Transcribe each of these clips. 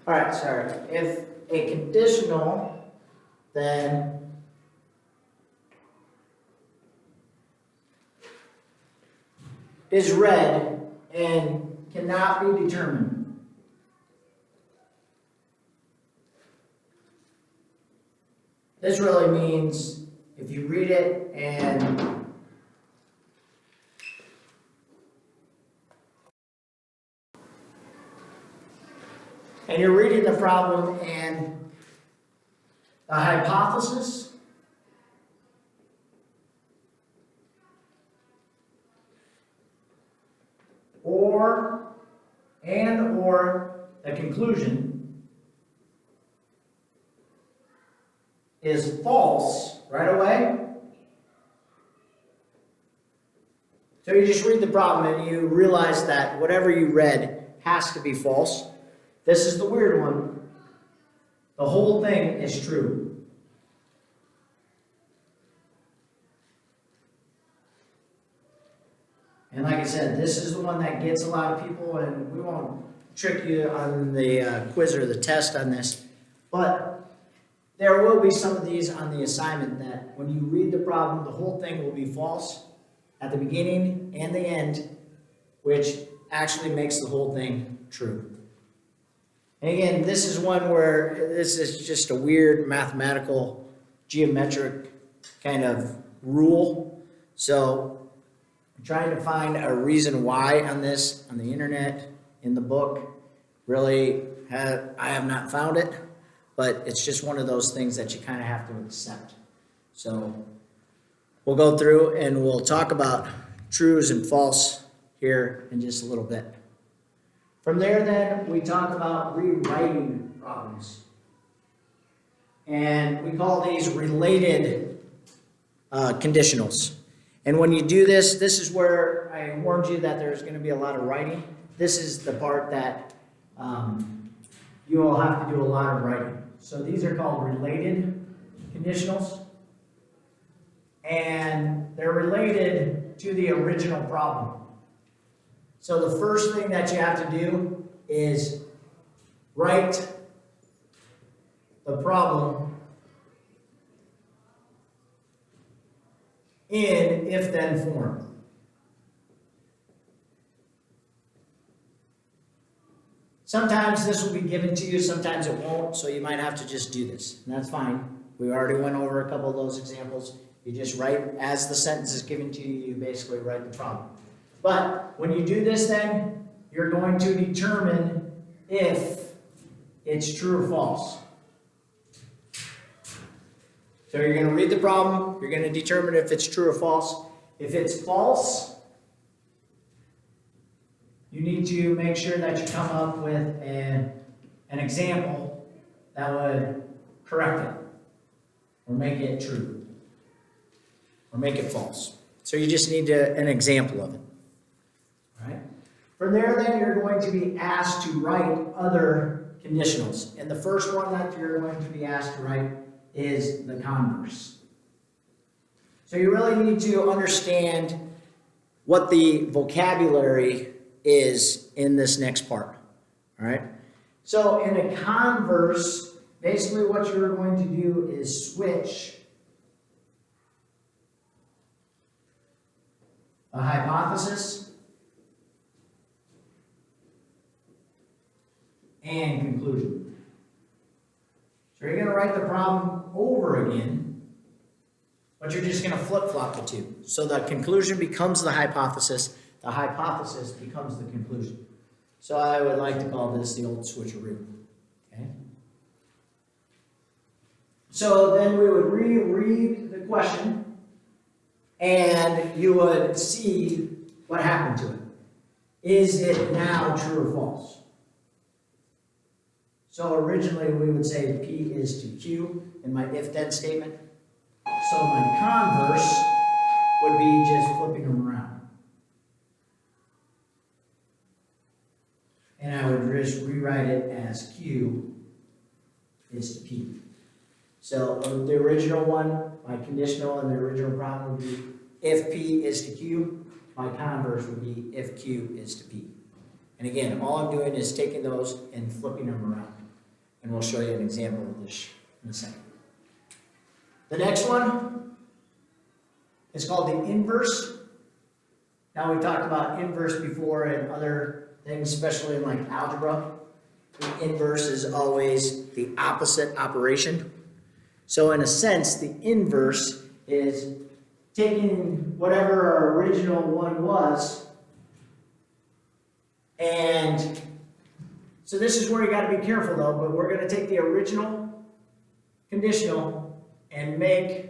All right, sorry. If a conditional then is read and cannot be determined, this really means if you read it and you're reading the problem and the hypothesis or the conclusion is false right away. So you just read the problem and you realize that whatever you read has to be false. This is the weird one. The whole thing is true. And like I said, this is the one that gets a lot of people, and we won't trick you on the quiz or the test on this, but there will be some of these on the assignment that when you read the problem, the whole thing will be false at the beginning and the end, which actually makes the whole thing true. And again, this is one where this is just a weird mathematical, geometric kind of rule. So I'm trying to find a reason why on this, on the internet, in the book. Really, I have not found it, but it's just one of those things that you kind of have to accept. So we'll go through and we'll talk about trues and false here in just a little bit. From there, then, we talk about rewriting problems. And we call these related conditionals. And when you do this, this is where I warned you that there's going to be a lot of writing. This is the part that you will have to do a lot of writing. So these are called related conditionals. And they're related to the original problem. So the first thing that you have to do is write the problem in if-then form. Sometimes this will be given to you, sometimes it won't, so you might have to just do this, and that's fine. We already went over a couple of those examples. You just write, as the sentence is given to you, you basically write the problem. But when you do this, then you're going to determine if it's true or false. So you're going to read the problem, you're going to determine if it's true or false. If it's false, you need to make sure that you come up with an example that would correct it, or make it true, or make it false. So you just need an example of it. Right? From there, then, you're going to be asked to write other conditionals. And the first one that you're going to be asked to write is the converse. So you really need to understand what the vocabulary is in this next part. All right? So in a converse, basically what you're going to do is switch a hypothesis and conclusion. So you're going to write the problem over again, but you're just going to flip-flop the two. So the conclusion becomes the hypothesis becomes the conclusion. So I would like to call this the old switcheroo. Okay? So then we would reread the question, and you would see what happened to it. Is it now true or false? So originally we would say P is to Q in my if-then statement. So my converse would be just flipping them around. And I would just rewrite it as Q is to P. So the original one, my conditional in the original problem would be if P is to Q, my converse would be if Q is to P. And again, all I'm doing is taking those and flipping them around. And we'll show you an example of this in a second. The next one is called the inverse. Now, we talked about inverse before and other things, especially in like algebra. The inverse is always the opposite operation. So in a sense, the inverse is taking whatever our original one was, and so this is where you got to be careful though, but we're going to take the original conditional and make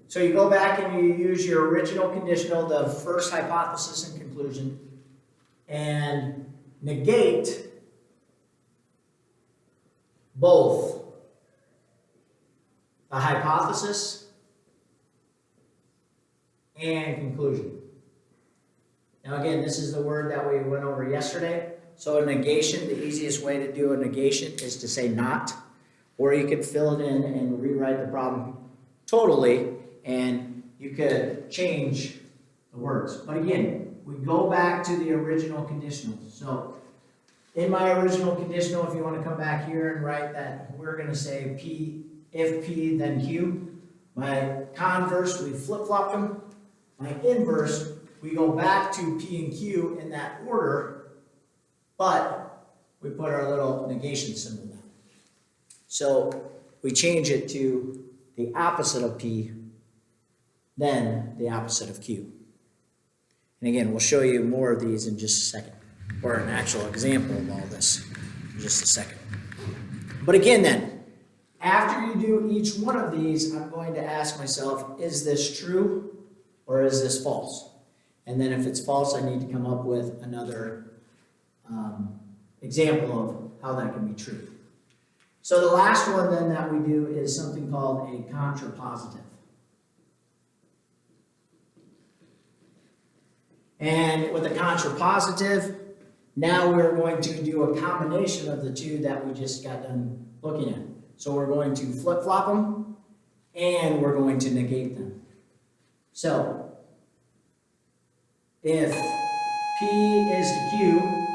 so you go back and you use your original conditional, the first hypothesis and conclusion, and negate both the hypothesis and conclusion. Now again, this is the word that we went over yesterday. So a negation, the easiest way to do a negation is to say not, or you could fill it in and rewrite the problem totally, and you could change the words. But again, we go back to the original conditional. So in my original conditional, if you want to come back here and write that, we're going to say P, if P, then Q. My converse, we flip-flopped them. My inverse, we go back to P and Q in that order, but we put our little negation symbol down. So we change it to the opposite of P, then the opposite of Q. And again, we'll show you more of these in just a second, or an actual example of all this in just a second. But again then, after you do each one of these, I'm going to ask myself, is this true or is this false? And then if it's false, I need to come up with another example of how that can be true. So the last one then that we do is something called a contrapositive. And with a contrapositive, now we're going to do a combination of the two that we just got done looking at. So we're going to flip-flop them, and we're going to negate them. So, if P is to Q,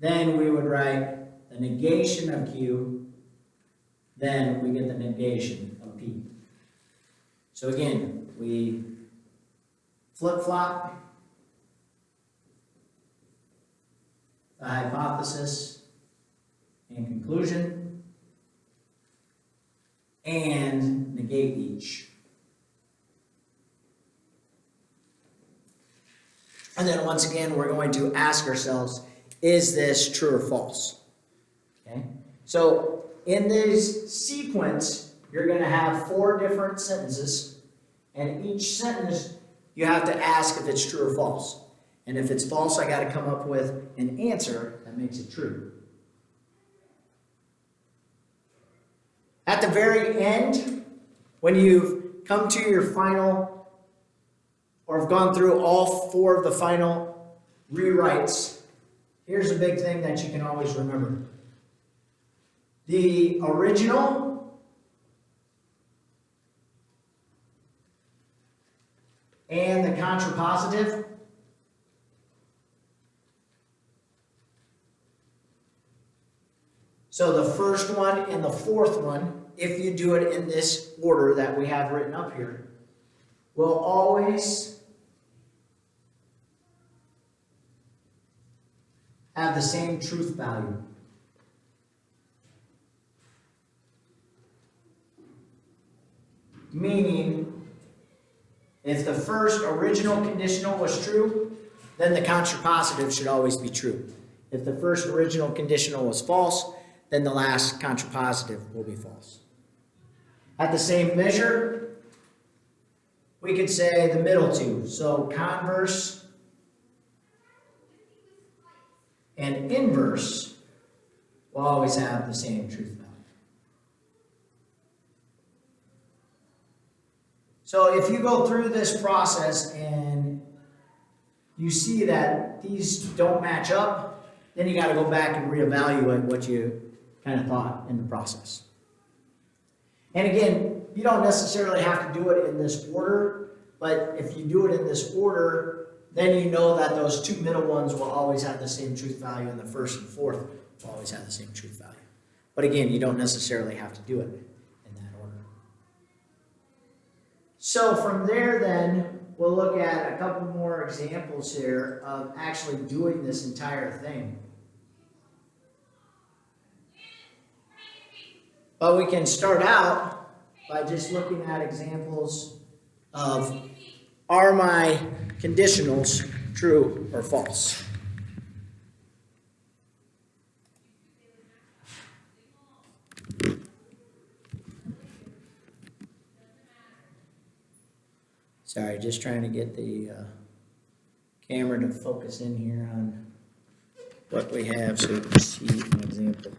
then we would write the negation of Q, then we get the negation of P. So again, we flip-flop the hypothesis and conclusion, and negate each. And then once again, we're going to ask ourselves, is this true or false? Okay. So in this sequence, you're going to have 4 different sentences, and each sentence you have to ask if it's true or false. And if it's false, I got to come up with an answer that makes it true. At the very end, when you've come to your final, or have gone through all 4 of the final rewrites, here's a big thing that you can always remember. The original and the contrapositive so the first one and the fourth one, if you do it in this order that we have written up here, will always have the same truth value. Meaning, if the first original conditional was true, then the contrapositive should always be true. If the first original conditional was false, then the last contrapositive will be false. At the same measure, we could say the middle two. So converse and inverse will always have the same truth value. So if you go through this process and you see that these don't match up, then you got to go back and reevaluate what you kind of thought in the process. And again, you don't necessarily have to do it in this order, but if you do it in this order, then you know that those two middle ones will always have the same truth value, and the first and fourth will always have the same truth value. But again, you don't necessarily have to do it in that order. So from there then, we'll look at a couple more examples here of actually doing this entire thing. But we can start out by just looking at examples of, are my conditionals true or false? Sorry, just trying to get the camera to focus in here on what we have so you can see an example.